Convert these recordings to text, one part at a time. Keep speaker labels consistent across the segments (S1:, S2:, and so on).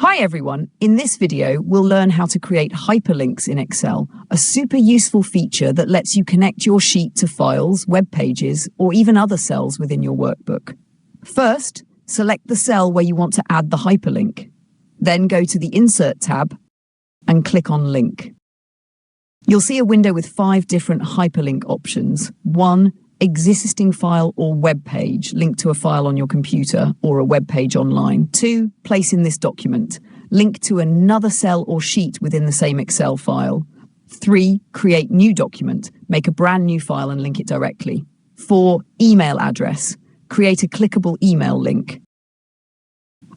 S1: Hi everyone, in this video we'll learn how to create hyperlinks in Excel, a super useful feature that lets you connect your sheet to files, web pages, or even other cells within your workbook. First, select the cell where you want to add the hyperlink. Then go to the Insert tab and click on Link. You'll see a window with 5 different hyperlink options. 1. Existing file or web page, linked to a file on your computer or a web page online. 2. Place in this document, link to another cell or sheet within the same Excel file. 3. Create new document, make a brand new file and link it directly. 4. Email address, create a clickable email link.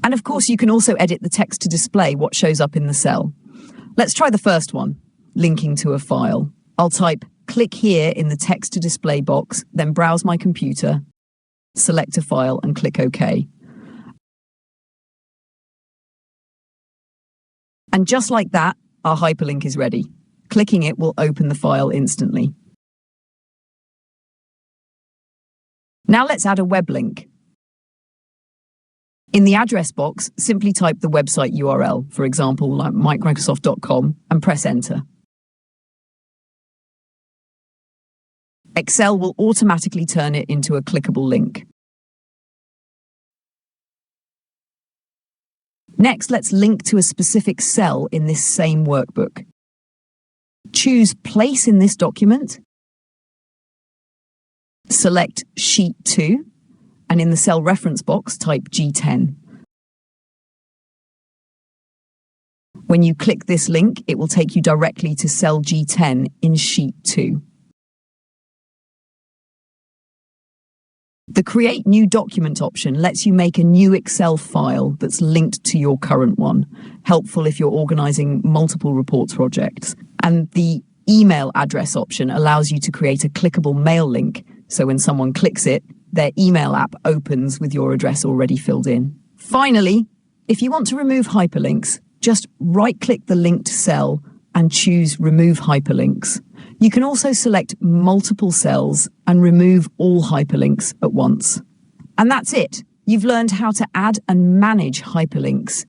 S1: And of course, you can also edit the text to display what shows up in the cell. Let's try the first one, linking to a file. I'll type click here in the text to display box, then browse my computer, select a file and click OK. And just like that, our hyperlink is ready. Clicking it will open the file instantly. Now let's add a web link. In the address box, simply type the website URL, for example, like Microsoft.com, and press enter. Excel will automatically turn it into a clickable link. Next, let's link to a specific cell in this same workbook. Choose Place in this document, select Sheet 2, and in the cell reference box, type G10. When you click this link, it will take you directly to cell G10 in Sheet 2. The Create New Document option lets you make a new Excel file that's linked to your current one, helpful if you're organizing multiple reports projects. And the Email Address option allows you to create a clickable mail link, so when someone clicks it, their email app opens with your address already filled in. Finally, if you want to remove hyperlinks, just right-click the linked cell and choose Remove Hyperlinks. You can also select multiple cells and remove all hyperlinks at once. And that's it. You've learned how to add and manage hyperlinks